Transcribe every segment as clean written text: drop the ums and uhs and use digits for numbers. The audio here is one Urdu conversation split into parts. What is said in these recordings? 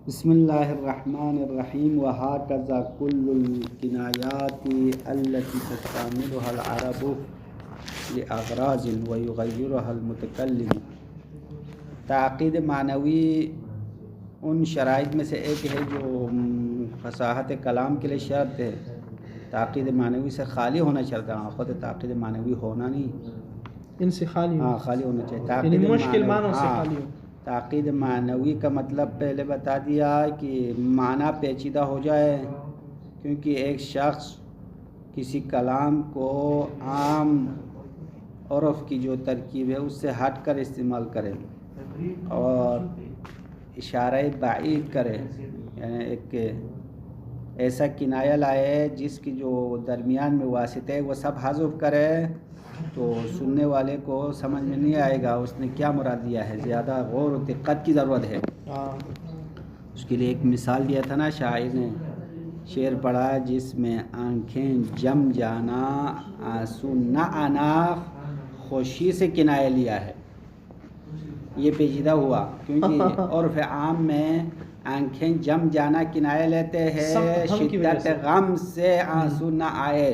بسم اللہ الرحمن الرحیم وہکذا کل الکنایات التي تستعملها العرب لأغراض ويغيرها المتکلم۔ تعقید معنوی ان شرائط میں سے ایک ہے جو فصاحت کلام کے لیے شرط ہے۔ تعقید معنوی سے خالی ہونا چاہتا ہے، خود تعقید معنوی ہونا نہیں، ان سے خالی ہو، خالی ہونا چاہیے۔ یعنی تعقید مشکل معنوں سے خالی ہو۔ تعقید معنوی کا مطلب پہلے بتا دیا کہ معنی پیچیدہ ہو جائے، کیونکہ ایک شخص کسی کلام کو عام عرف کی جو ترکیب ہے اس سے ہٹ کر استعمال کرے اور اشارہ بعید کرے، یعنی ایک ایسا کنایہ لائے جس کی جو درمیان میں واسطے وہ سب حذف کرے، تو سننے والے کو سمجھ میں نہیں آئے گا اس نے کیا مراد دیا ہے، زیادہ غور و دقت کی ضرورت ہے۔ اس کے لیے ایک مثال دیا تھا نا، شاعر نے شعر پڑھا جس میں آنکھیں جم جانا آنسو نہ آنا خوشی سے کنایہ لیا ہے۔ یہ پیچیدہ ہوا کیونکہ عرف عام میں آنکھیں جم جانا کنایہ لیتے ہیں شدت غم سے آنسو نہ آئے،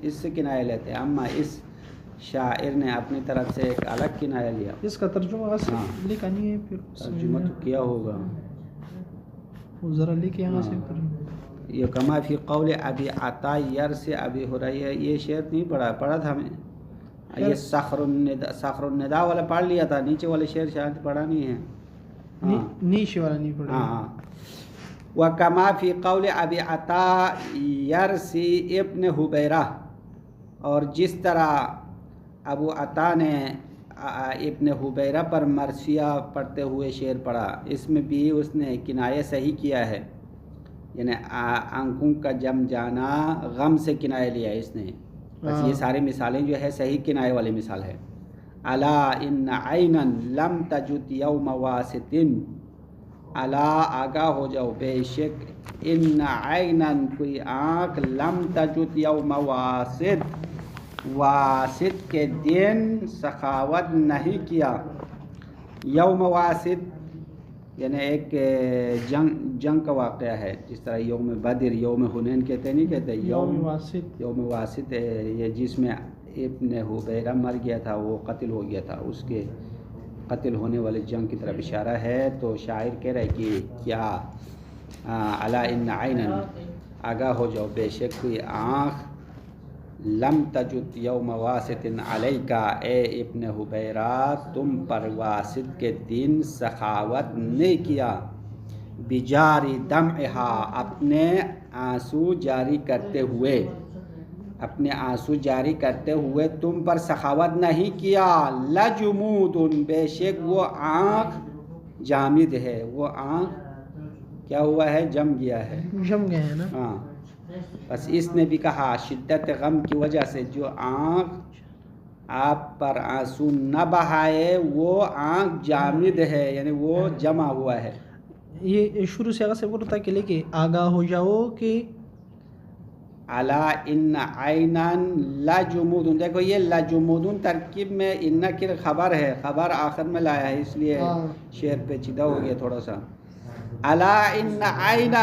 اس سے کنایہ لیتے ہیں، اما اس شاعر نے اپنی طرف سے ایک الگ کنایہ لیا۔ اس کا ترجمہ لکھا نہیں ہے، پھر ترجمہ تو کیا ہوگا، وہ ذرا لکھے یہاں سے یہ کما فی قول ابی عطا یرث ابی ہریرہ، یہ شعر نہیں پڑھا تھا ہمیں، یہ صخر النداء والا پڑھ لیا تھا، نیچے والے شعر شاید پڑھا نہیں ہے، نیچے والا نہیں پڑھا۔ ہاں، وکما فی قول ابی عطا یرث ابن حبیرہ، اور جس طرح ابو عطا نے ابن حبیرہ پر مرثیہ پڑھتے ہوئے شعر پڑھا، اس میں بھی اس نے کنایہ صحیح کیا ہے، یعنی آنکھوں کا جم جانا غم سے کنایہ لیا اس نے۔ بس یہ ساری مثالیں جو ہے صحیح کنایہ والی مثال ہے۔ الا ان عینا لم تجد یوم واسط، الا آگاہ ہو جاؤ، بے شک ان عینا کوئی آنکھ لم تجد یوم واسط، واسط کے دن سخاوت نہیں کیا۔ یوم واسط یعنی ایک جنگ کا واقعہ ہے، جس طرح یوم بدر، یوم حنین کہتے نہیں کہتے، یوم واسط یہ جس میں ابن حبیرہ مر گیا تھا، وہ قتل ہو گیا تھا، اس کے قتل ہونے والے جنگ کی طرف اشارہ ہے۔ تو شاعر کہہ رہا ہے کہ کیا الا ان عینا، آگاہ ہو جاؤ، بے شک کوئی آنکھ لم تجد یوم واسط علیکا، اے ابن حبیرہ تم پر واسط کے دن سخاوت نے کیا، بجاری دمعہا اپنے آنسو جاری کرتے ہوئے، اپنے آنسو جاری کرتے ہوئے تم پر سخاوت نہیں کیا۔ لجمود، بے شک وہ آنکھ جامد ہے، وہ آنکھ کیا ہوا ہے، جم گیا ہے، جم گیا ہے نا۔ ہاں، بس اس نے بھی کہا شدت غم کی وجہ سے جو آنکھ آپ پر آنسو نہ بہائے وہ آنکھ جامد ہے، یعنی وہ جمع ہوا ہے۔ یہ شروع سے اگر سے بولتا کہ لے کے آگاہ ہو جاؤ کہ الا ان عینا لجمود، دیکھو یہ لجمود ترکیب میں ان کی خبر ہے، خبر آخر میں لایا ہے، اس لیے شعر پیچیدہ ہو گیا تھوڑا سا۔ الا ان عینا،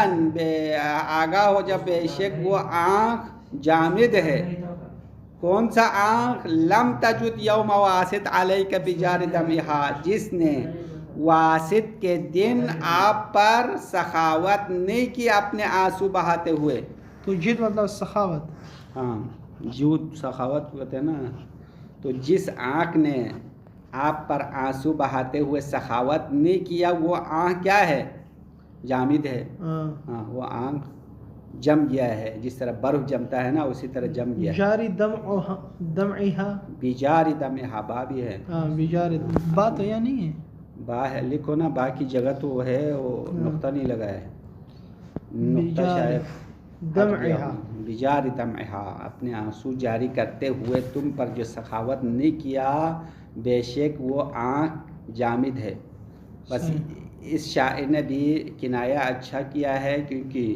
آگاہ ہو جا، بے شک وہ آنکھ جامد ہے۔ کون سا آنکھ؟ لم تجد یوم واسط علیک بجار دمعہا، جس نے واسط کے دن آپ پر سخاوت نہیں کی اپنے آنسو بہاتے ہوئے۔ تو جد مطلب سخاوت، ہاں، جود سخاوت کہتے ہیں نا۔ تو جس آنکھ نے آپ پر آنسو بہاتے ہوئے سخاوت نہیں کیا وہ آنکھ کیا ہے، جامد ہے۔ ہاں، وہ آنکھ جم گیا ہے، جس طرح برف جمتا ہے نا اسی طرح جم گیا ہے۔ جاری دمعہا، بیجاری دمعہا، با بھی ہے، بیجاری، با تو یا نہیں ہے، با ہے، لکھو نا، با کی جگہ تو ہے، وہ نقطہ نہیں لگا ہے، نقطہ شاید دمعہا، بیجاری دمعہا، اپنے آنسو جاری کرتے ہوئے تم پر جو سخاوت نہیں کیا، بے شک وہ آنکھ جامد ہے۔ بس اس شاعر نے بھی کنایہ اچھا کیا ہے، کیونکہ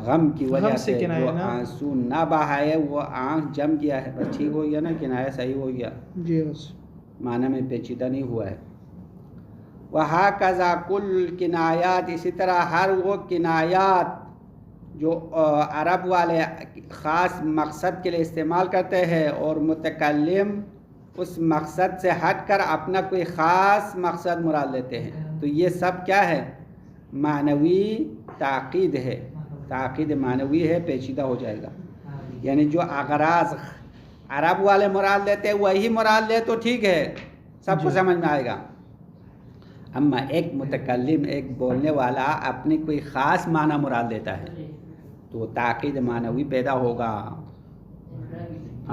غم کی وجہ سے جو آنسو نہ بہائے وہ آنکھ جم گیا ہے۔ بس ٹھیک ہو گیا نا، کنایہ صحیح ہو گیا، جی بس معنی میں پیچیدہ نہیں ہوا ہے۔ وہکذا کل کنایات، اسی طرح ہر وہ کنایات جو عرب والے خاص مقصد کے لیے استعمال کرتے ہیں اور متکلم اس مقصد سے ہٹ کر اپنا کوئی خاص مقصد مراد لیتے ہیں، تو یہ سب کیا ہے؟ معنوی تعقید ہے، تعقید معنوی ہے، پیچیدہ ہو جائے گا۔ یعنی جو اغراض عرب والے مراد لیتے ہیں وہی مراد لے تو ٹھیک ہے، سب کو سمجھ میں آئے گا۔ اما ایک متکلم، ایک بولنے والا اپنی کوئی خاص معنی مراد لیتا ہے تو تعقید معنوی پیدا ہوگا۔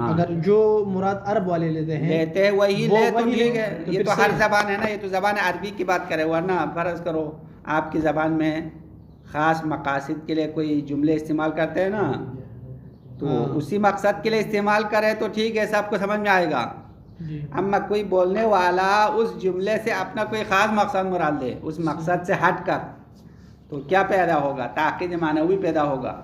اگر جو مراد عرب والے لیتے ہیں وہی لے تو وہی ٹھیک لے ہے، تو یہ پھر تو ہر صحیح۔ زبان ہے نا، یہ تو زبان عربی کی بات کرے، ورنہ فرض کرو آپ کی زبان میں خاص مقاصد کے لیے کوئی جملے استعمال کرتے ہیں نا، تو اسی مقصد کے لیے استعمال کرے تو ٹھیک ہے، سب کو سمجھ میں آئے گا۔ اما کوئی بولنے والا اس جملے سے اپنا کوئی خاص مقصد مراد لے، اس مقصد سے ہٹ کر، تو کیا پیدا ہوگا؟ تعقید معنوی پیدا ہوگا،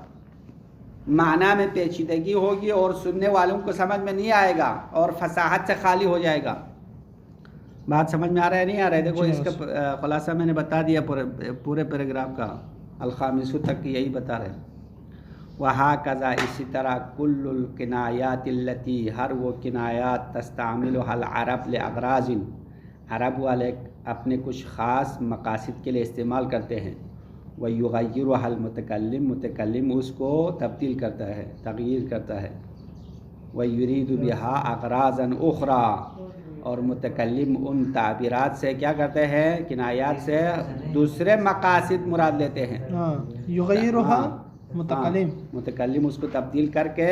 معنی میں پیچیدگی ہوگی اور سننے والوں کو سمجھ میں نہیں آئے گا اور فصاحت سے خالی ہو جائے گا۔ بات سمجھ میں آ رہا ہے نہیں آ رہا ہے؟ دیکھو اس کا خلاصہ میں نے بتا دیا پورے پیراگراف کا، الخامس تک یہی بتا رہے ہیں۔ وہکذا اسی طرح کل الکنایات التی، ہر وہ کنایات تستعملها العرب لاغراض، عرب والے اپنے کچھ خاص مقاصد کے لیے استعمال کرتے ہیں، ویغیرها المتکلم، متکلم اس کو تبدیل کرتا ہے، تغییر کرتا ہے، ویرید بها اغراضا اخرى، اور متکلم ان تعبیرات سے کیا کرتے ہیں؟ کنایات سے دوسرے مقاصد مراد لیتے ہیں۔ یغیرها متکلم، متکلم اس کو تبدیل کر کے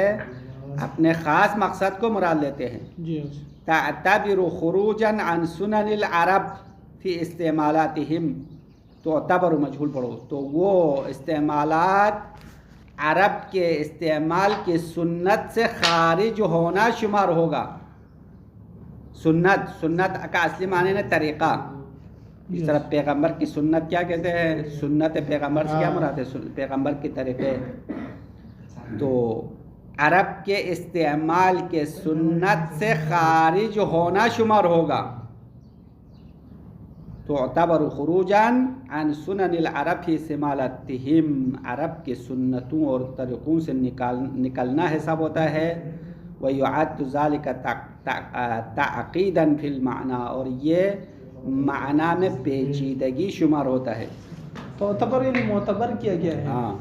اپنے خاص مقصد کو مراد لیتے ہیں۔ تعتبر خروجا عن سنن العرب فی استعمالاتہم، تعتبر مجہول پڑھو، تو وہ استعمالات عرب کے استعمال کی سنت سے خارج ہونا شمار ہوگا۔ سنت کا اصلی معنی ہے طریقہ، اس طرح پیغمبر کی سنت کیا کہتے ہیں؟ سنت پیغمبر سے کیا مراد ہے؟ پیغمبر کے طریقے، تو عرب کے استعمال کے سنت سے خارج ہونا شمار ہوگا۔ تعتبر خروجا عن سنن العرب فی استعمالاتہم، عرب کے سنتوں اور طریقوں سے نکلنا حساب ہوتا ہے۔ وَيُعَدُّ ذَلِكَ تَعْقِيدًا فِي الْمَعْنَى، اور یہ معنی میں پیچیدگی شمار ہوتا ہے۔ تعتبر یعنی معتبر کیا گیا ہے۔ ہاں،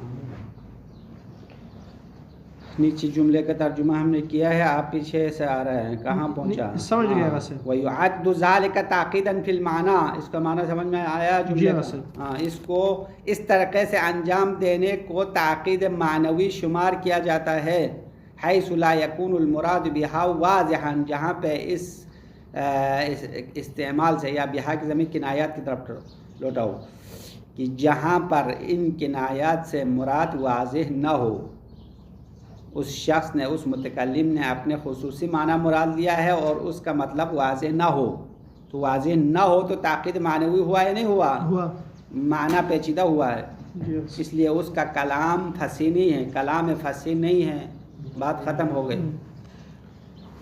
نیچے جملے کا ترجمہ ہم نے کیا ہے، آپ پیچھے سے آ رہے ہیں، کہاں پہنچا؟ سمجھ گیا ویسے۔ وَيُعَدُّ ذَلِكَ تَعْقِيدًا فِي الْمَعْنَى، اس کا معنی سمجھ میں آیا جملے کا؟ ہاں، اس کو اس طریقے سے انجام دینے کو تعقید معنوی شمار کیا جاتا ہے، حیث لا یکون المراد بها واضحا، جہاں پہ اس استعمال سے، یا بہا کی ضمیر کنایات کی طرف لوٹاؤ، کہ جہاں پر ان کنایات سے مراد واضح نہ ہو، اس شخص نے، اس متکلم نے اپنے خصوصی معنی مراد لیا ہے اور اس کا مطلب واضح نہ ہو، تو واضح نہ ہو تو تعقید معنوی ہوا یا نہیں ہوا؟ معنی پیچیدہ ہوا ہے، اس لیے اس کا کلام فصیح نہیں ہے، کلام فصیح نہیں ہے، بات ختم ہو گئی۔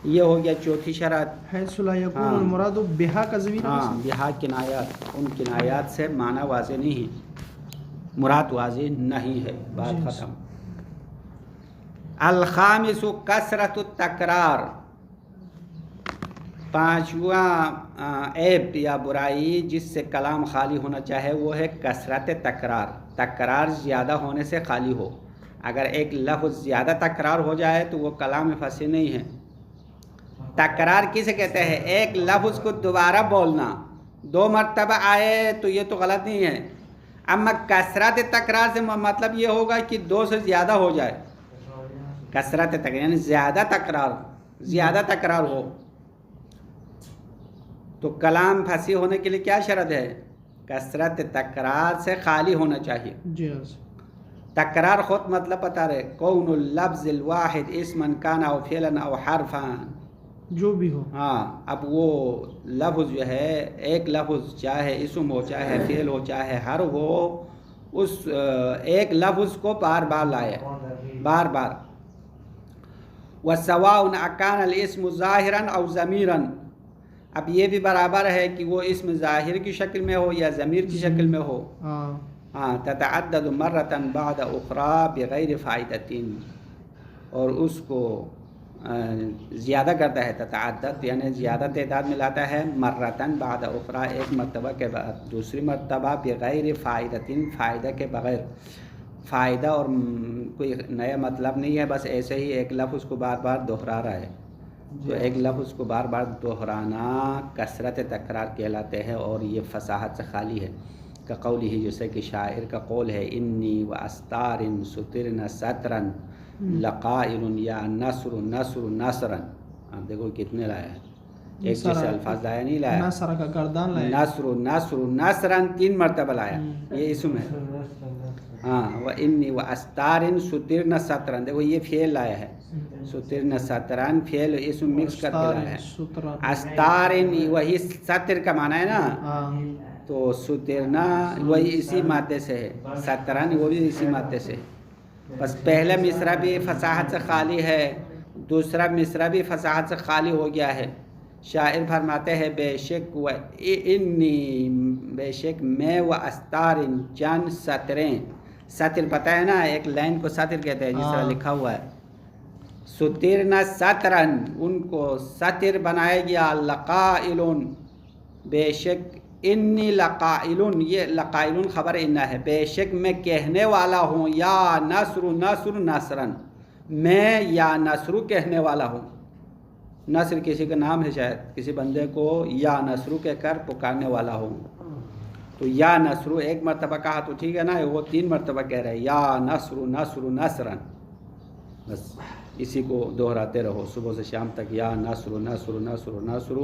یہ ہو گیا چوتھی شرط، حیث لا یکون المراد بہا کا ضمیر۔ ہاں، بہا کنایات، ان کنایات سے معنی واضح نہیں ہے، مراد واضح نہیں ہے، بات ختم۔ الخامس کثرت التکرار، پانچواں عیب یا برائی جس سے کلام خالی ہونا چاہے وہ ہے کثرت تکرار، تکرار زیادہ ہونے سے خالی ہو۔ اگر ایک لفظ زیادہ تکرار ہو جائے تو وہ کلام فصیح نہیں ہے۔ تکرار کسے کہتے ہیں؟ ایک لفظ کو دوبارہ بولنا، 2 مرتبہ آئے تو یہ تو غلط نہیں ہے، اما کثرت تکرار سے مطلب یہ ہوگا کہ 2 سے زیادہ ہو جائے، کثرت تکرار یعنی زیادہ تکرار ہو، تو کلام فصیح ہونے کے لیے کیا شرط ہے؟ کثرت تکرار سے خالی ہونا چاہیے۔ تکرار خود مطلب بتا رہے، کون اللفظ الواحد اسما کان او فعلا او حرفا، جو بھی ہو۔ ہاں، اب وہ لفظ جو ہے، ایک لفظ چاہے اسم ہو، چاہے فعل ہو، چاہے حرف ہو، اس ایک لفظ کو بار بار لائے، بار بار۔ وَسَوَاءٌ أَكَانَ الْإِسْمُ ظَاهِرًا أَوْ ضَمِيرًا، اب یہ بھی برابر ہے کہ وہ اسم ظاہر کی شکل میں ہو یا ضمیر کی شکل میں ہو. ہاں تتعدد مرتن بعد اخرى بغیر فائدۃ، اور اس کو زیادہ کرتا ہے. تتعدد یعنی زیادہ تعداد میں لاتا ہے. مرتن بعد اخرى ایک مرتبہ کے بعد دوسری مرتبہ. بغیر فائدۃ فائدہ کے بغیر. فائدہ اور کوئی نیا مطلب نہیں ہے، بس ایسے ہی ایک لفظ کو بار بار دہرا رہا ہے. تو ایک لفظ کو بار بار دہرانا کثرت تکرار کہلاتے ہیں، اور یہ فصاحت سے خالی ہے. کا قول ہی، جیسے کہ شاعر کا قول ہے، انی و استار سترن سترن لقائل یا نصر نصر نصرا. آپ دیکھو کتنے لایا ہے، ایک جیسے الفاظ لایا نہیں لایا. نصر کا گردان لایا، نصر نصر نصرا 3 مرتبہ لایا، یہ اسم ہے. ہاں و انی و استارن سترن سترن، دیکھو یہ فعل لایا ہے. سترن سترن فعل اسم مکس کر کے لایا ہے. استارن وہی ستر کا معنی ہے نا، تو سترنا وہی اسی مادے سے ہے. سترن وہ بھی اسی مادے سے. بس پہلا مصرع بھی فصاحت سے خالی ہے، دوسرا مصرع بھی فصاحت سے خالی ہو گیا ہے. شاعر فرماتے ہیں، بے شک و انی، بے شک میں، و استارن چند سطریں. سطر پتہ ہے نا، ایک لائن کو سطر کہتے ہیں جس طرح لکھا ہوا ہے. سترنا سطرن، ان کو سطر بنایا گیا. لقائلون، بے شک. انی لقائلون، یہ لقائلون خبر انا ہے. بے شک میں کہنے والا ہوں. یا نصر نصر نصرن، میں یا نصر کہنے والا ہوں. نصر کسی کا نام ہے، شاید کسی بندے کو یا نصر کہہ کر پکارنے والا ہوں. تو یا نصر ایک مرتبہ کہا تو ٹھیک ہے نا، وہ 3 مرتبہ کہہ رہے ہیں، یا نصر نصر نصرن. بس اسی کو دہراتے رہو صبح سے شام تک، یا نصر نصر نصر نصر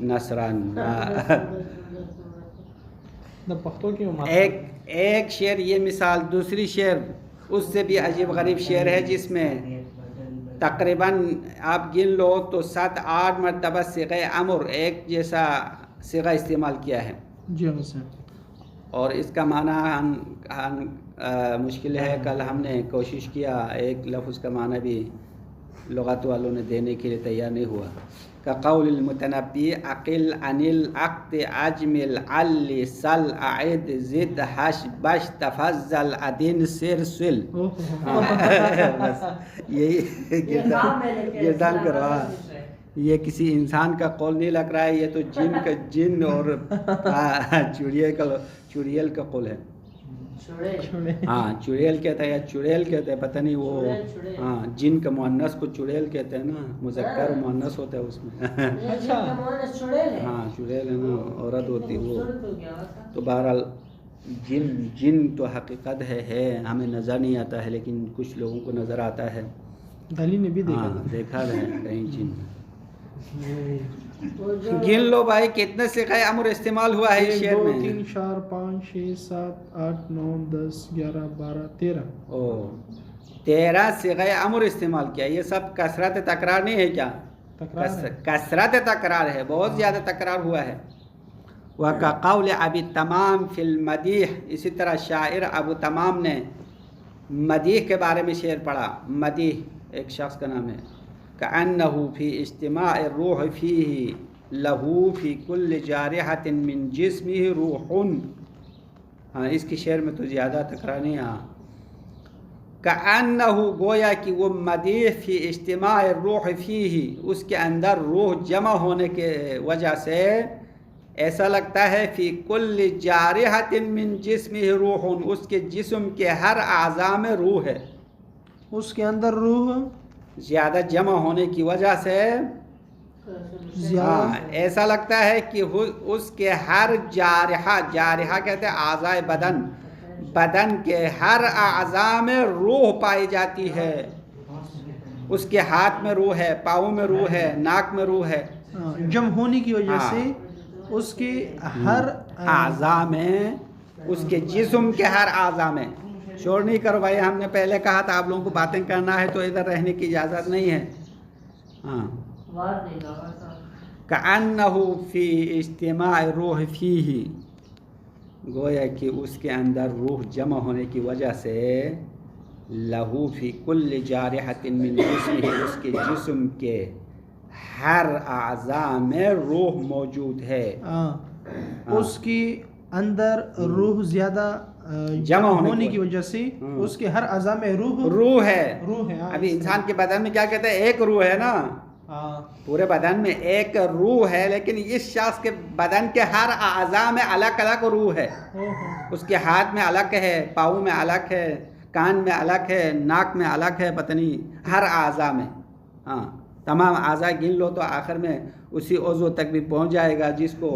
نصرن. ایک شعر یہ مثال. دوسری شعر اس سے بھی عجیب غریب شعر ہے، جس میں تقریباً آپ گن لو تو 7-8 مرتبہ صیغہ امر ایک جیسا صیغہ استعمال کیا ہے. جی ہاں، اور اس کا معنی مشکل ہے. کل ہم نے کوشش کیا، ایک لفظ کا معنی بھی لغت والوں نے دینے کے لیے تیار نہیں ہوا. کا قول المتنبی، عقل عن العقد اجمل علی سل اعد زد حش بش تفضل ادین سر سل. بس یہی گردان کروا. یہ کسی انسان کا قول نہیں لگ رہا ہے، یہ تو جن کا جن اور چڑیل کا قول ہے. ہاں چڑیل کہتا ہے یا چڑیل کہتے ہیں، پتہ نہیں وہ. ہاں جن کا مؤنث کو چڑیل کہتے ہیں نا، مذکر مؤنث ہوتا ہے اس میں. ہاں چڑیل ہے نا، عورت ہوتی وہ. تو بہرحال جن تو حقیقت ہے، ہمیں نظر نہیں آتا ہے، لیکن کچھ لوگوں کو نظر آتا ہے. دلی نے بھی دیکھا ہے کہیں جن. گن لو بھائی کتنے صیغہ امر استعمال ہوا ہے اس شعر میں. 2 3 4 5 6 7 8 9 10 11 12 13. 13 صیغہ امر استعمال کیا. یہ سب کثرت تکرار نہیں ہے کیا؟ کثرت تکرار ہے، بہت زیادہ تکرار ہوا ہے. وَكَقَوْلِ أَبِي التَّمَامِ فِي الْمَدِيحِ، اسی طرح شاعر ابو تمام نے مدیح کے بارے میں شعر پڑھا. مدیح ایک شخص کا نام ہے. كأنه في اجتماع الروح فيه له في كل جارحة من جسمه روح. ہاں اس کی شعر میں تو زیادہ تکرار نہیں. كأنه گویا کہ وہ مدیح فی اجتماع الروح فيه، اس کے اندر روح جمع ہونے کے وجہ سے ایسا لگتا ہے. فی کل جارحة من جسمه روح، اس کے جسم کے ہر اعضاء میں روح ہے. اس کے اندر روح زیادہ جمع ہونے کی وجہ سے ایسا لگتا ہے کہ اس کے ہر جارحہ کہتے ہیں اعضاء بدن کے ہر اعضاء میں روح پائی جاتی ہے. اس کے ہاتھ میں روح ہے، پاؤں میں روح ہے، ناک میں روح ہے. جمع ہونے کی وجہ سے اس کے ہر اعضاء میں، اس کے جسم کے ہر اعضاء میں. شور نہیں کرو بھائی، ہم نے پہلے کہا تھا آپ لوگوں کو باتیں کرنا ہے تو ادھر رہنے کی اجازت نہیں ہے. ہاں كأنه في اجتماع الروح فيه، گویا کہ اس کے اندر روح جمع ہونے کی وجہ سے له في كل جارحة من جسمه، اس کے جسم کے ہر اعضاء میں روح موجود ہے. اس کی اندر روح زیادہ جمع ہونے کی وجہ سے اس کے ہر اعضاء میں روح ہے. روح ہے. ابھی انسان کے بدن میں کیا کہتے ہیں؟ ایک روح ہے نا. پورے بدن میں ایک روح ہے، لیکن اس شخص کے بدن کے ہر اعضاء میں الگ الگ روح ہے. اس کے ہاتھ میں الگ ہے، پاؤں میں الگ ہے، کان میں الگ ہے، ناک میں الگ ہے، پتہ نہیں ہر اعضاء میں. تمام اعضاء گن لو تو آخر میں اسی عضو تک بھی پہنچ جائے گا جس کو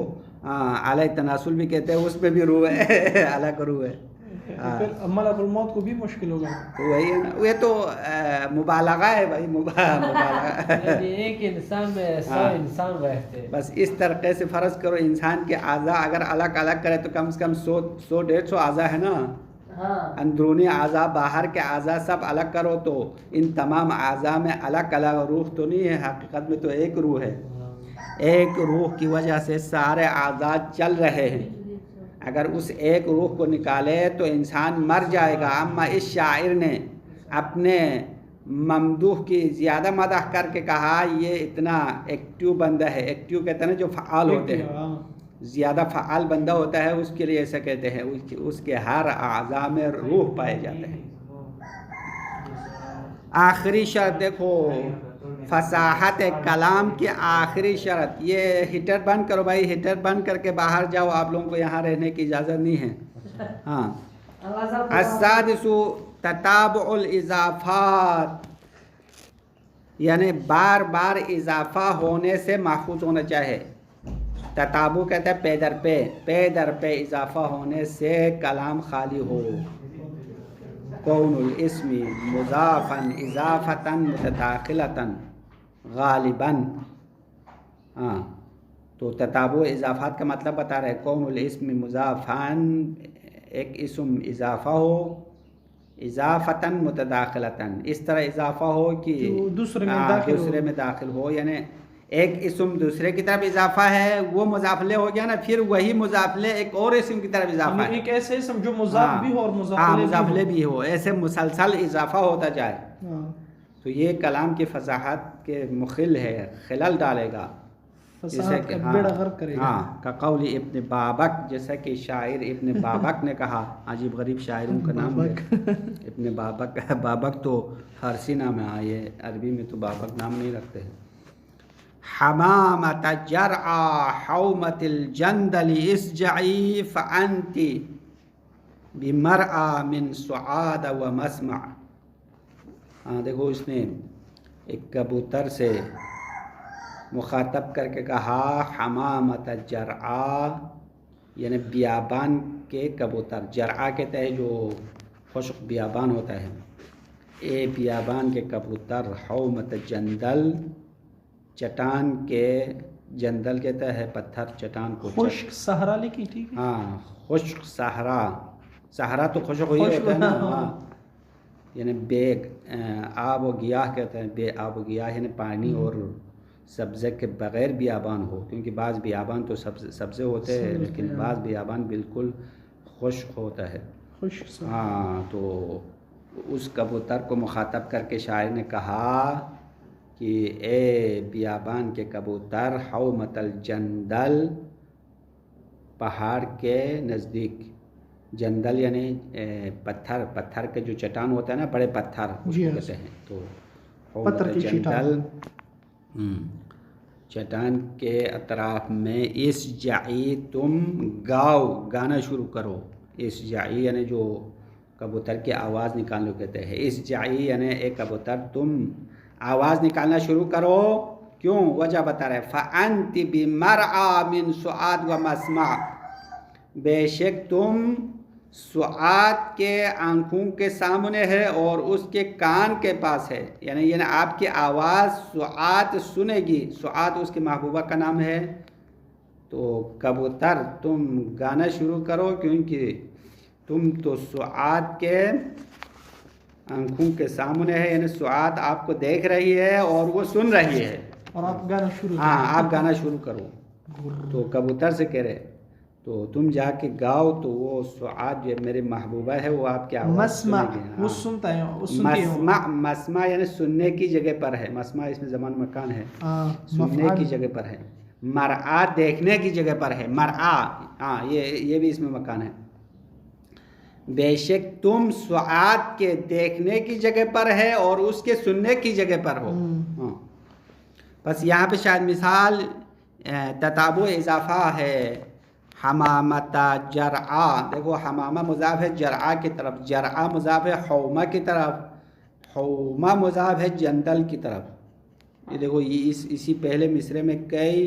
اعلی تناسل بھی کہتے ہیں. اس میں بھی روح ہے، الگ روح ہے. پھر ملک الموت کو بھی مشکل ہوگا. وہی ہے نا، یہ تو مبالغہ ہے بھائی، مبالغہ. ایک انسان میں 100 انسان رہتے ہیں. بس اس طریقے سے فرض کرو انسان کے اعضاء اگر الگ الگ کرے تو کم سے کم 100-150 اعضاء ہے نا. اندرونی اعضاء، باہر کے اعضاء سب الگ کرو تو ان تمام اعضاء میں الگ الگ روح تو نہیں ہے، حقیقت میں تو ایک روح ہے. ایک روح کی وجہ سے سارے اعضاء چل رہے ہیں. اگر اس ایک روح کو نکالے تو انسان مر جائے گا. اما اس شاعر نے اپنے ممدوح کی زیادہ مدح کر کے کہا یہ اتنا ایکٹیو بندہ ہے. ایکٹیو کہتے ہیں جو فعال ہوتے ہیں، زیادہ فعال بندہ ہوتا ہے، اس کے لیے ایسا کہتے ہیں. اس کے ہر اعضاء میں روح پائے جاتے ہیں. آخری شرط دیکھو، فصاحت کلام کی آخری شرط. یہ ہیٹر بند کرو بھائی، ہیٹر بند کر کے باہر جاؤ، آپ لوگوں کو یہاں رہنے کی اجازت نہیں ہے. السادس تتابع الاضافات، یعنی بار بار اضافہ ہونے سے محفوظ ہونا چاہے. تتابع کہتا ہے پے در پے اضافہ ہونے سے کلام خالی ہو. کون الاسم مضافا اضافتا متداخلتا غالباً. تو تتابع اضافات کا مطلب بتا رہے. کون الاسم مضافان، ایک اسم اضافہ ہو، اضافتا متداخلتا، اس طرح اضافہ ہو کہ دوسرے میں داخل ہو. یعنی ایک اسم دوسرے کی طرف اضافہ ہے، وہ مضاف الیہ ہو گیا نا، پھر وہی مضاف الیہ ایک اور اسم کی طرف اضافہ ہے. ایک ایسے اسم جو مضاف بھی ہو اور مضاف الیہ بھی ہو، ایسے مسلسل اضافہ ہوتا جائے. تو یہ کلام کی فصاحت کے مخل ہے، خلل ڈالے گا. کا قول ابن بابک، جیسا کہ شاعر ابن بابک نے کہا. عجیب غریب شاعروں کا نام ہے ابن بابک. بابک تو فارسی نام ہے، یہ عربی میں تو بابک نام نہیں رکھتے ہیں. حمامت جرعا حومت الجندل اسجعی فانت بمرعا من سعاد و مسمع. دیکھو اس نے ایک کبوتر سے مخاطب کر کے کہا حمامت جرعا، یعنی بیابان کے کبوتر. جرعا کہتے ہیں جو خشک بیابان ہوتا ہے. اے بیابان کے کبوتر، حومت جندل، چٹان کے، جندل کہتا ہے پتھر، چٹان کو خشک صحرا لکھی. ٹھیک ہے، خشک صحرا. صحرا تو خشک ہوئی ہوتا ہے نا. یعنی بے آب و گیاہ کہتے ہیں. بے آب و گیاہ یعنی پانی اور سبزے کے بغیر بیابان ہو، کیونکہ بعض بیابان تو سبزے ہوتے ہیں لیکن بعض بیابان بالکل خشک ہوتا ہے. تو اس کبوتر کو مخاطب کر کے شاعر نے کہا کہ اے بیابان کے کبوتر، حومت الجندل، پہاڑ کے نزدیک. جندل یعنی پتھر کے جو چٹان ہوتا ہے نا، بڑے پتھر اس کو کہتے ہیں. تو حومت الجندل، چٹان کے اطراف میں اسجعی، تم گاؤ، گانا شروع کرو. اسجعی یعنی جو کبوتر کی آواز نکالنے کو کہتے ہیں. اسجعی یعنی اے کبوتر تم آواز نکالنا شروع کرو. کیوں؟ وجہ بتا رہے. فانت بمرعا من سعاد و مسمع، بے شک تم سعاد کے آنکھوں کے سامنے ہے اور اس کے کان کے پاس ہے. یعنی آپ کی آواز سعاد سنے گی. سعاد اس کی محبوبہ کا نام ہے. تو کبوتر تم گانا شروع کرو، کیونکہ تم تو سعاد کے آنکھوں کے سامنے ہے. یعنی سعاد آپ کو دیکھ رہی ہے اور وہ سن رہی ہے، اور آپ گانا شروع آپ گانا شروع کرو. تو کبوتر سے کہہ رہے تو تم جا کے گاؤ تو وہ سعاد جو میرے محبوبہ ہے وہ آپ کی آواز مسمع سنے گی. وہ سنتا ہے، وہ سنتی ہوں. مسمع یعنی سننے کی جگہ پر ہے. مسمع اس میں زمان مکان ہے، سننے کی جگہ پر ہے. مرآ دیکھنے کی جگہ پر ہے. مرآ ہاں یہ بھی اس میں مکان ہے. بے شک تم سعاد کے دیکھنے کی جگہ پر ہے اور اس کے سننے کی جگہ پر ہو. ہاں بس یہاں پہ شاید مثال تتابع اضافہ ہے. حمامتا جرعا، دیکھو حمامہ مضاف ہے جرعا کی طرف، جرعا مضاف ہے حومہ کی طرف، حومہ مضاف ہے جندل کی طرف. یہ دیکھو یہ اسی پہلے مصرے میں کئی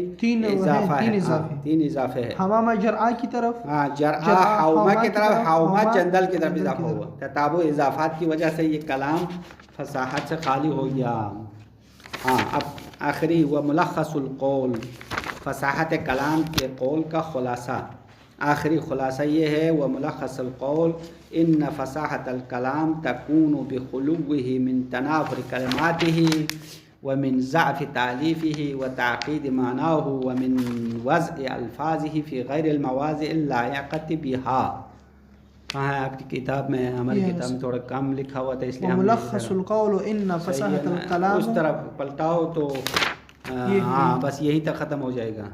اضافہ ہے. تین اضافے ہے. حمامہ جرعا کی طرف، ہاں جرعا حومہ کی طرف، حومہ جندل کی طرف اضافہ ہوا. تتابع اضافات کی وجہ سے یہ کلام فصاحت سے خالی ہو گیا. ہاں اب آخری و ملخص القول، فصاحت کلام کے قول کا خلاصہ. آخری خلاصہ یہ ہے و ملخص القول ان فصاحت الکلام تکون بخلوه من تنافر کلماته ومن ضعف تالیفه وتعقید معناه ومن وضع الفاظه في غیر المواضع اللائقة بها. ہاں آپ کی کتاب میں، ہماری کتاب میں تھوڑا کم لکھا ہوا تھا اس لیے ملخص القول ان فصاحت الکلام، اس طرف پلٹاؤ تو ہاں بس یہی تک ختم ہو جائے گا.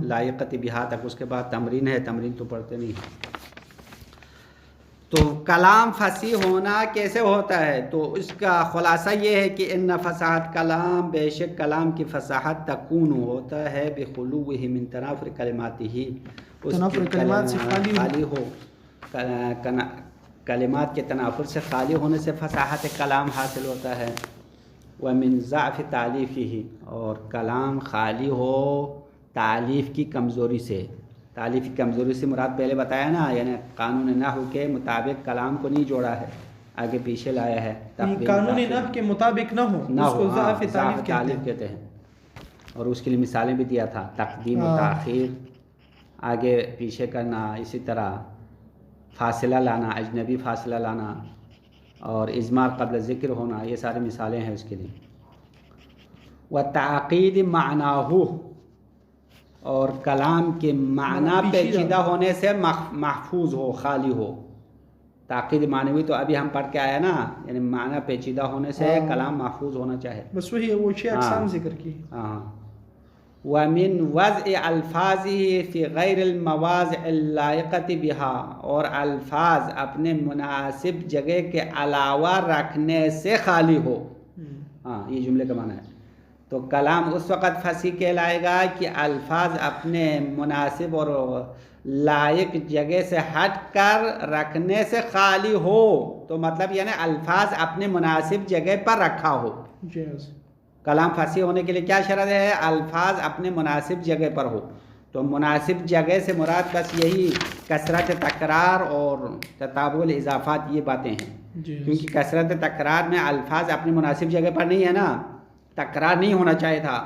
لائقت بہا تک، اس کے بعد تمرین ہے، تمرین تو پڑھتے نہیں. تو کلام فصیح ہونا کیسے ہوتا ہے؟ تو اس کا خلاصہ یہ ہے کہ ان فصاحت کلام، بے شک کلام کی فصاحت تکون ہوتا ہے بخلوہ من تنافر کلماتہ، تنافر کلمات سے خالی ہو، کلمات کے تنافر سے خالی ہونے سے فصاحت کلام حاصل ہوتا ہے. ومن ضعف تالیفہ، اور کلام خالی ہو تالیف کی کمزوری سے. تالیف کی کمزوری سے مراد پہلے بتایا نا، یعنی قانون نحو کے مطابق کلام کو نہیں جوڑا ہے، آگے پیچھے لایا ہے. قانون نحو کے مطابق نہ ہو اس کو ضعف تالیف کہتے ہیں. اور اس کے لیے مثالیں بھی دیا تھا، تقدیم و تاخیر، آگے پیچھے کرنا، اسی طرح فاصلہ لانا، اجنبی فاصلہ لانا، اور اضمار قبل ذکر ہونا، یہ ساری مثالیں ہیں اس کے لیے. وتعقید معناہ، اور کلام کے معنی پیچیدہ ہونے سے محفوظ ہو، خالی ہو. تعقید معنوی تو ابھی ہم پڑھ کے آیا نا، یعنی معنی پیچیدہ ہونے سے کلام محفوظ ہونا چاہے. بس وہی وہ چھ اقسام ذکر کی. ہاں. ومن وضع الفاظه فی غیر المواضع اللائقة بها، اور الفاظ اپنے مناسب جگہ کے علاوہ رکھنے سے خالی ہو. ہاں یہ جملے کا معنی ہے. تو کلام اس وقت فصیح کہلائے گا کہ الفاظ اپنے مناسب اور لائق جگہ سے ہٹ کر رکھنے سے خالی ہو. تو مطلب یعنی الفاظ اپنے مناسب جگہ پر رکھا ہو. کلام فصیح ہونے کے لیے کیا شرط ہے؟ الفاظ اپنے مناسب جگہ پر ہو. تو مناسب جگہ سے مراد بس یہی کثرت تکرار اور تتابع الاضافات، یہ باتیں ہیں. کیونکہ کثرت تکرار میں الفاظ اپنی مناسب جگہ پر نہیں ہے نا، تکرار نہیں ہونا چاہیے تھا،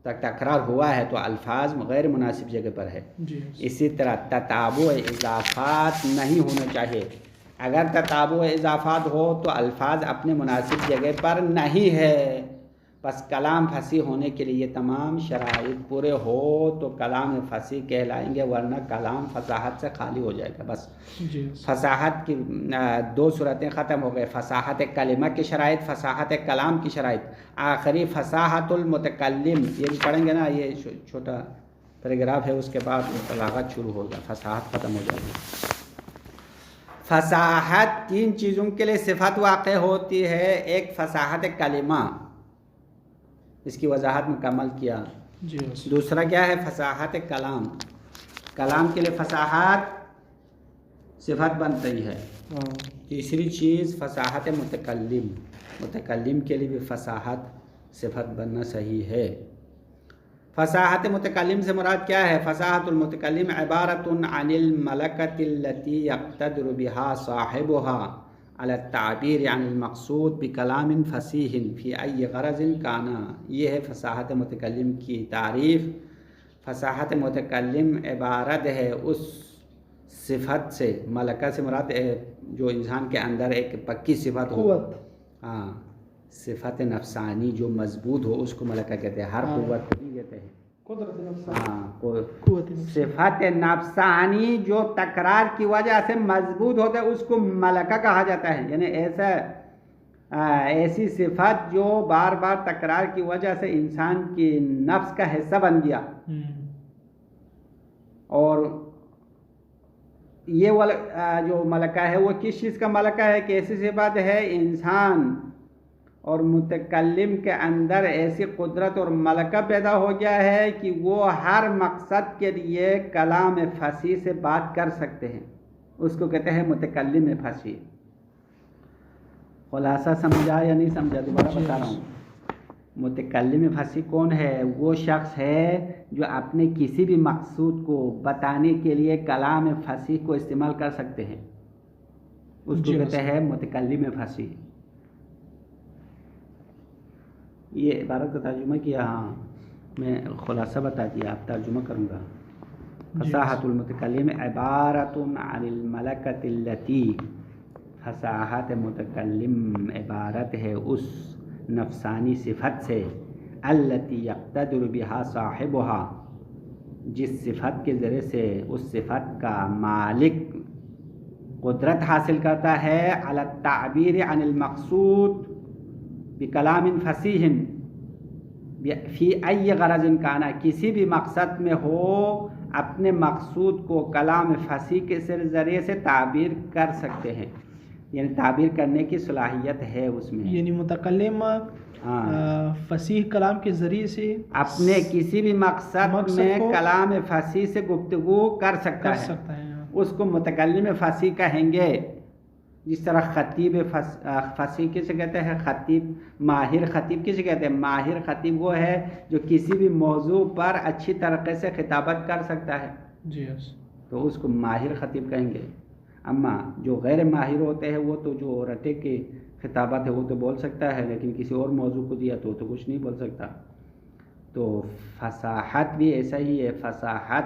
تکرار ہوا ہے تو الفاظ غیر مناسب جگہ پر ہے. اسی طرح تتابع اضافات نہیں ہونا چاہیے. اگر تتابع اضافات ہو تو الفاظ اپنے مناسب جگہ پر نہیں ہے. بس کلام فصیح ہونے کے لیے یہ تمام شرائط پورے ہو تو کلام فصیح کہلائیں گے، ورنہ کلام فصاحت سے خالی ہو جائے گا. بس فصاحت کی دو صورتیں ختم ہو گئے، فصاحت کلمہ کی شرائط، فصاحت کلام کی شرائط. آخری فصاحت المتکلم، یہ بھی پڑھیں گے نا، یہ چھوٹا پیراگراف ہے، اس کے بعد بلاغت شروع ہوگا، فصاحت ختم ہو جائے گی. فصاحت تین چیزوں کے لیے صفت واقع ہوتی ہے. ایک فصاحت کلمہ، اس کی وضاحت مکمل کیا. دوسرا کیا ہے؟ فصاحت کلام، کلام کے لیے فصاحت صفت بنتی ہے. تیسری چیز فصاحت متکلم، متکلم کے لیے بھی فصاحت صفت بننا صحیح ہے. فصاحت متکلم سے مراد کیا ہے؟ فصاحت المتکلم عبارت عن الملکۃ التي يقتدر بها صاحبها على التعبیر عن المقصود بکلام فصیح فی ای غرض کانا. یہ ہے فصاحت متکلم کی تعریف. فصاحت متکلم عبارت ہے اس صفت سے، ملکہ سے مراد جو انسان کے اندر ایک پکی صفت ہو، ہاں صفت نفسانی جو مضبوط ہو، اس کو ملکہ کہتے ہیں. ہر قوت نہیں کہتے ہیں، قدرت نفسانی ہاں قوت نفسانی صفت نفسانی جو تکرار کی وجہ سے مضبوط ہوتا ہے اس کو ملکہ کہا جاتا ہے. یعنی ایسی صفت جو بار بار تکرار کی وجہ سے انسان کی نفس کا حصہ بن گیا. اور یہ جو ملکہ ہے وہ کس چیز کا ملکہ ہے کہ ایسی صفت ہے انسان اور متکلم کے اندر ایسی قدرت اور ملکہ پیدا ہو گیا ہے کہ وہ ہر مقصد کے لیے کلام فصیح سے بات کر سکتے ہیں. اس کو کہتے ہیں متکلم فصیح. خلاصہ سمجھا یا نہیں سمجھا؟ دوبارہ بتا رہا ہوں. متکلم فصیح کون ہے؟ وہ شخص ہے جو اپنے کسی بھی مقصود کو بتانے کے لیے کلام فصیح کو استعمال کر سکتے ہیں. اس کو کہتے ہیں متکلم فصیح. یہ عبارت کا ترجمہ کیا. ہاں میں خلاصہ بتا دیا، آپ ترجمہ کروں گا. فصاحت المتکلم عبارت عن الملکۃ التی، فصاحت متکلم عبارت ہے اس نفسانی صفت سے التی یقتدر بہا صاحبہا، جس صفت کے ذریعے سے اس صفت کا مالک قدرت حاصل کرتا ہے علی التعبیر عن المقصود بکلام فصیح فی ای غرض کانا، کسی بھی مقصد میں ہو اپنے مقصود کو کلام فصیح کے ذریعے سے تعبیر کر سکتے ہیں. یعنی تعبیر کرنے کی صلاحیت ہے اس میں. یعنی متکلم فصیح کلام کے ذریعے سے اپنے کسی بھی مقصد میں کلام فصیح سے گفتگو کر سکتا ہے. اس کو متکلم فصیح کہیں گے. جس طرح خطیب فصیح کسے کہتے ہیں؟ خطیب. ماہر خطیب کسے کہتے ہیں؟ ماہر خطیب وہ ہے جو کسی بھی موضوع پر اچھی طریقے سے خطابت کر سکتا ہے. جی تو اس کو ماہر خطیب کہیں گے. اما جو غیر ماہر ہوتے ہیں وہ تو جو رٹے کی خطابت ہے وہ تو بول سکتا ہے، لیکن کسی اور موضوع کو دیا تو کچھ نہیں بول سکتا. تو فصاحت بھی ایسا ہی ہے. فصاحت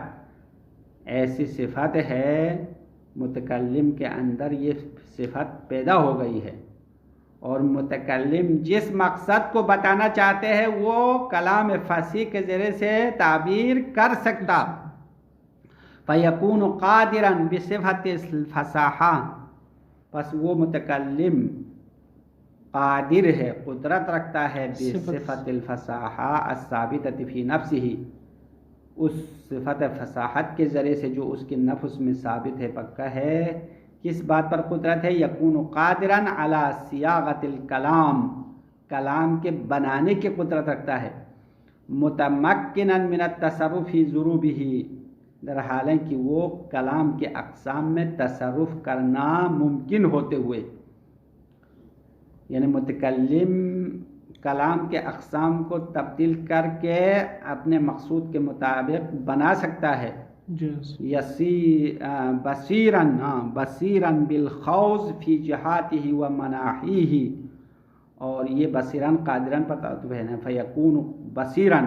ایسی صفت ہے متکلم کے اندر یہ صفت پیدا ہو گئی ہے، اور متکلم جس مقصد کو بتانا چاہتے ہیں وہ کلام فصیح کے ذریعے سے تعبیر کر سکتا. فَيَكُونُ قَادِرًا بِصِفَةِ الْفَصَاحَةِ، پس وہ متکلم قادر ہے، قدرت رکھتا ہے بِصِفَةِ الْفَصَاحَةِ الثَّابِتَةِ فِي نَفْسِهِ، اس صفت فصاحت کے ذریعے سے جو اس کے نفس میں ثابت ہے، پکا ہے. کس بات پر قدرت ہے؟ یکون قادراً علی صیاغۃ الکلام، کلام کے بنانے کی قدرت رکھتا ہے. متمکنا من التصرف فی ضروبہ، در حالیں کہ وہ کلام کے اقسام میں تصرف کرنا ممکن ہوتے ہوئے. یعنی متکلم کلام کے اقسام کو تبدیل کر کے اپنے مقصود کے مطابق بنا سکتا ہے. بصیراً بالخوض فی جہاتہ و مناحیہ، اور یہ بصیراً قادراً پر تعطف ہے نا. فیکون بصیراً،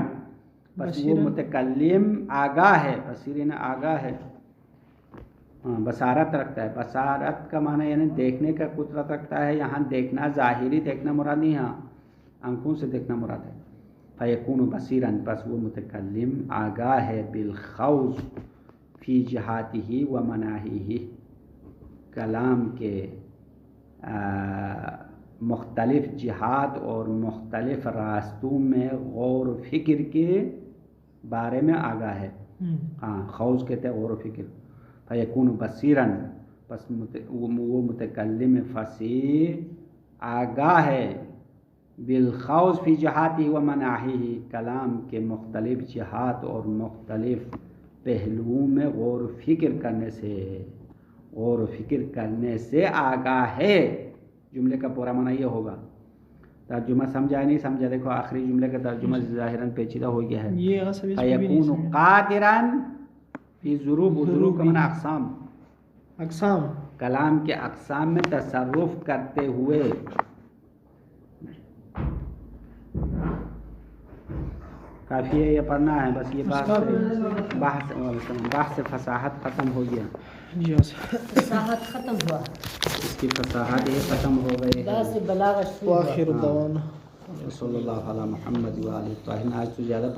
بس وہ متکلم آگاہ ہے. بصیراً آگاہ ہے، بصارت رکھتا ہے. بصارت کا معنی یعنی دیکھنے کا قدرت رکھتا ہے. یہاں دیکھنا ظاہری دیکھنا مراد نہیں، ہاں آنکھوں سے دیکھنا مراد ہے. فیکون بصیراً، بس وہ متکلم آگاہ ہے بالخوض فی جہاتہ و مناحیہ، کلام کے مختلف جہات اور مختلف راستوں میں غور و فکر کے بارے میں آگاہ ہے. ہاں خوض کہتے ہیں غور و فکر. فیکون بصیراً، بس وہ متکلم فصیح آگاہ ہے بالخوض فی جہاتہ و مناحیہ، کلام کے مختلف جہات اور مختلف پہلوؤں میں غور و فکر کرنے سے آگاہ ہے. جملے کا پورا معنی یہ ہوگا. ترجمہ سمجھا نہیں سمجھا؟ دیکھو آخری جملے کا ترجمہ ظاہراً پیچیدہ ہو گیا ہے. فیکون قادراً فی ضروب، ضروب کا معنی اقسام، کلام کے اقسام میں تصرف کرتے ہوئے. کافی ہے یہ پڑھنا ہے بس. یہ بحث فصاحت ختم ہو گیا. فصاحت ختم ہوا، اس کی فصاحت یہ ختم ہو گئی. وآخر الدعوانا صلی اللہ علی محمد و آلہ الطاہرین. آج تو زیادہ